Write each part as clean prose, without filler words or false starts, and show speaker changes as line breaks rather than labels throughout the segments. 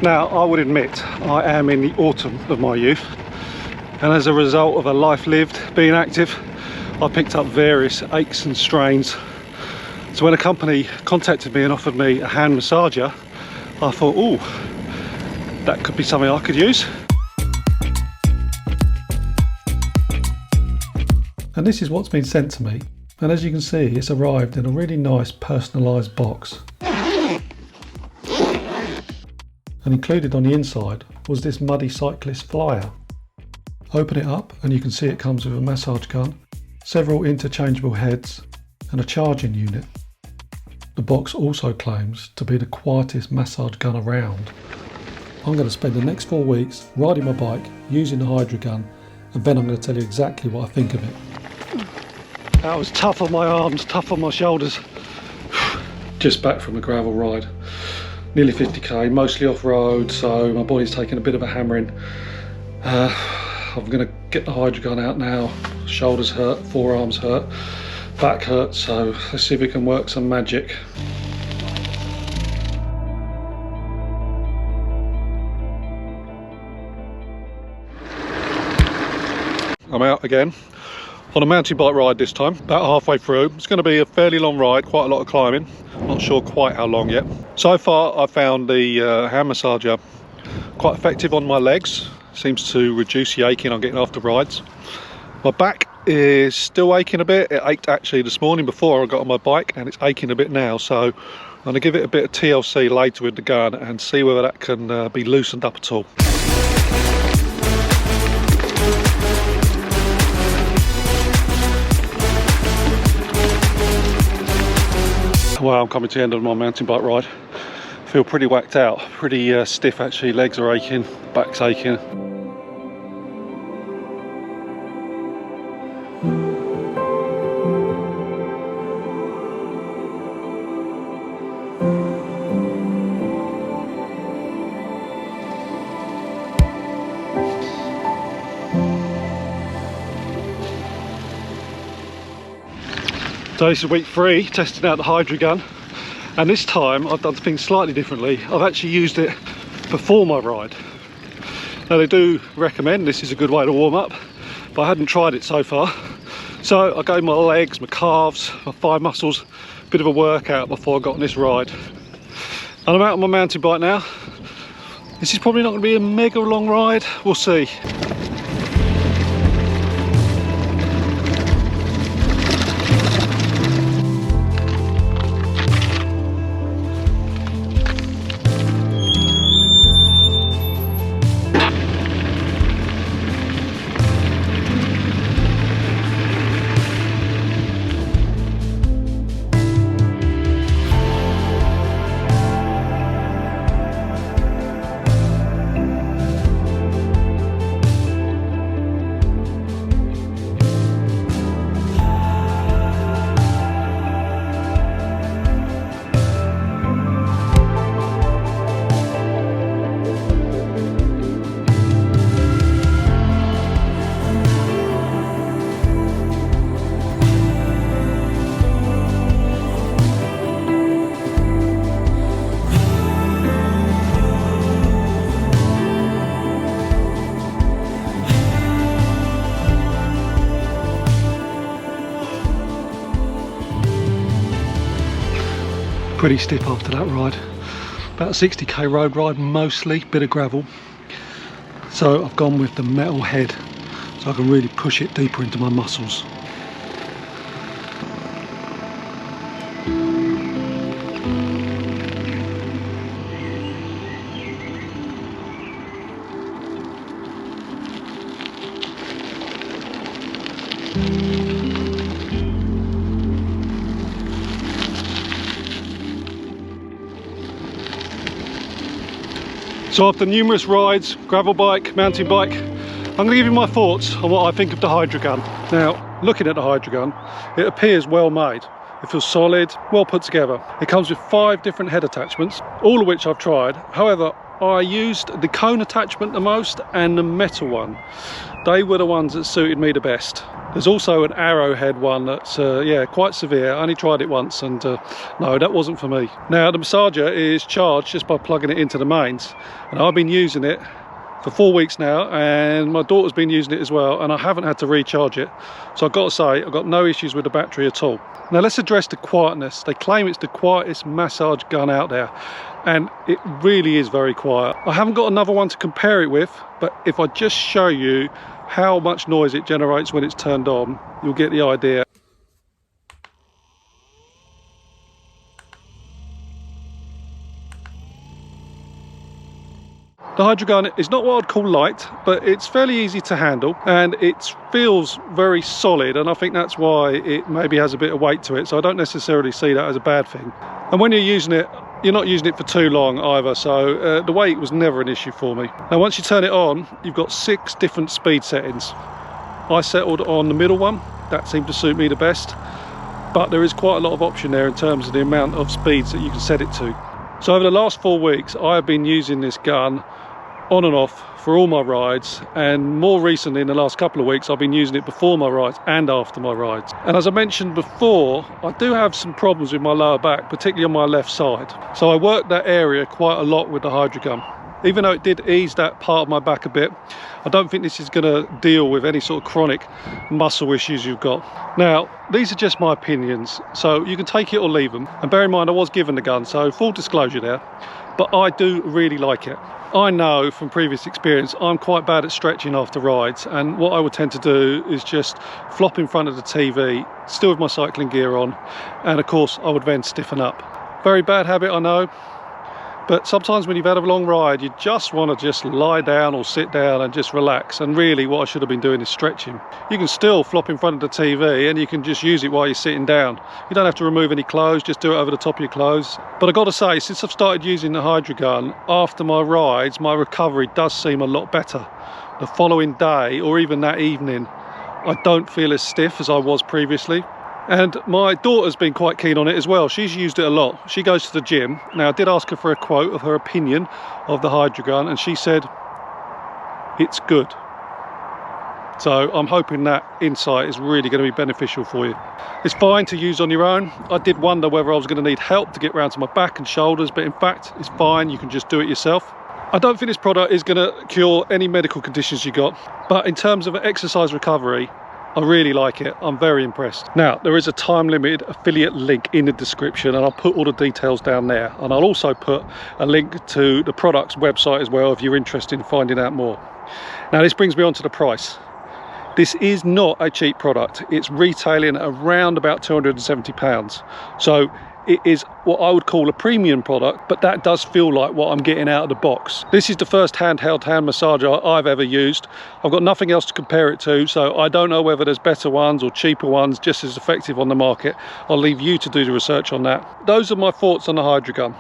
Now, I would admit, I am in the autumn of my youth, and as a result of a life lived being active, I picked up various aches and strains. So when a company contacted me and offered me a hand massager, I thought, oh, that could be something I could use. And this is what's been sent to me, and as you can see, it's arrived in a really nice personalised box. And included on the inside was this muddy cyclist flyer. Open it up and you can see it comes with a massage gun, several interchangeable heads and a charging unit. The box also claims to be the quietest massage gun around. I'm going to spend the next 4 weeks riding my bike, using the Hydragun, and then I'm going to tell you exactly what I think of it. That was tough on my arms, tough on my shoulders. Just back from a gravel ride. Nearly 50k, mostly off-road, so my body's taking a bit of a hammering. I'm going to get the Hydragun out now. Shoulders hurt, forearms hurt, back hurts, so let's see if we can work some magic. I'm out again on a mountain bike ride this time, about halfway through. It's going to be a fairly long ride, quite a lot of climbing. Not sure quite how long yet. So far I found the hand massager quite effective on my legs. Seems to reduce the aching I'm getting after rides. My back is still aching a bit. It ached actually this morning before I got on my bike, and it's aching a bit now, so I'm going to give it a bit of TLC later with the gun and see whether that can be loosened up at all. Well, I'm coming to the end of my mountain bike ride. Feel pretty whacked out, pretty stiff actually. Legs are aching, back's aching. So this is week 3, testing out the Hydragun, and this time I've done things slightly differently. I've actually used it before my ride. Now they do recommend this is a good way to warm up, but I hadn't tried it so far. So I gave my legs, my calves, my thigh muscles a bit of a workout before I got on this ride. And I'm out on my mountain bike now. This is probably not going to be a mega long ride, we'll see. Pretty stiff after that ride. About a 60k road ride, mostly, bit of gravel. So I've gone with the metal head, so I can really push it deeper into my muscles. So after numerous rides, gravel bike, mountain bike, I'm going to give you my thoughts on what I think of the Hydragun. Now, looking at the Hydragun, it appears well made. It feels solid, well put together. It comes with 5 different head attachments, all of which I've tried. However, I used the cone attachment the most and the metal one. They were the ones that suited me the best. There's also an arrowhead one that's yeah, quite severe. I only tried it once and no, that wasn't for me. Now the massager is charged just by plugging it into the mains, and I've been using it for 4 weeks now, and my daughter's been using it as well, and I haven't had to recharge it. So I've got to say, I've got no issues with the battery at all. Now let's address the quietness. They claim it's the quietest massage gun out there, and it really is very quiet. I haven't got another one to compare it with, but if I just show you how much noise it generates when it's turned on, you'll get the idea. The Hydragun is not what I'd call light, but it's fairly easy to handle, and it feels very solid, and I think that's why it maybe has a bit of weight to it, so I don't necessarily see that as a bad thing. And when you're using it, you're not using it for too long either, so the weight was never an issue for me. Now once you turn it on, you've got 6 different speed settings. I settled on the middle one, that seemed to suit me the best, but there is quite a lot of option there in terms of the amount of speeds that you can set it to. So over the last 4 weeks, I have been using this gun on and off for all my rides, and more recently in the last couple of weeks I've been using it before my rides and after my rides. And as I mentioned before, I do have some problems with my lower back, particularly on my left side, so I worked that area quite a lot with the Hydragun. Even though it did ease that part of my back a bit, I don't think this is going to deal with any sort of chronic muscle issues you've got. Now these are just my opinions, so you can take it or leave them, and bear in mind I was given the gun, so full disclosure there, but I do really like it. I know from previous experience I'm quite bad at stretching after rides, and what I would tend to do is just flop in front of the TV, still with my cycling gear on, and of course I would then stiffen up. Very bad habit, I know, but sometimes when you've had a long ride you just want to just lie down or sit down and just relax, and really what I should have been doing is stretching. You can still flop in front of the TV and you can just use it while you're sitting down. You don't have to remove any clothes, just do it over the top of your clothes. But I've got to say, since I've started using the Hydragun, after my rides my recovery does seem a lot better. The following day or even that evening I don't feel as stiff as I was previously. And my daughter's been quite keen on it as well. She's used it a lot. She goes to the gym. Now I did ask her for a quote of her opinion of the Hydragun, and she said it's good. So I'm hoping that insight is really going to be beneficial for you. It's fine to use on your own. I did wonder whether I was going to need help to get round to my back and shoulders, but in fact it's fine, you can just do it yourself. I don't think this product is going to cure any medical conditions you got, but in terms of exercise recovery, I really like it. I'm very impressed. Now there is a time limited affiliate link in the description, and I'll put all the details down there, and I'll also put a link to the product's website as well if you're interested in finding out more. Now this brings me on to the price. This is not a cheap product. It's retailing around about £270, so it is what I would call a premium product, but that does feel like what I'm getting out of the box. This is the first handheld hand massager I've ever used. I've got nothing else to compare it to, so I don't know whether there's better ones or cheaper ones just as effective on the market. I'll leave you to do the research on that. Those are my thoughts on the Hydragun.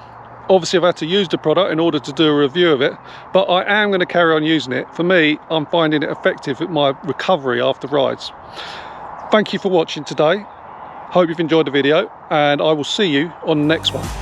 Obviously I've had to use the product in order to do a review of it, but I am going to carry on using it. For me, I'm finding it effective with my recovery after rides. Thank you for watching today. Hope you've enjoyed the video, and I will see you on the next one.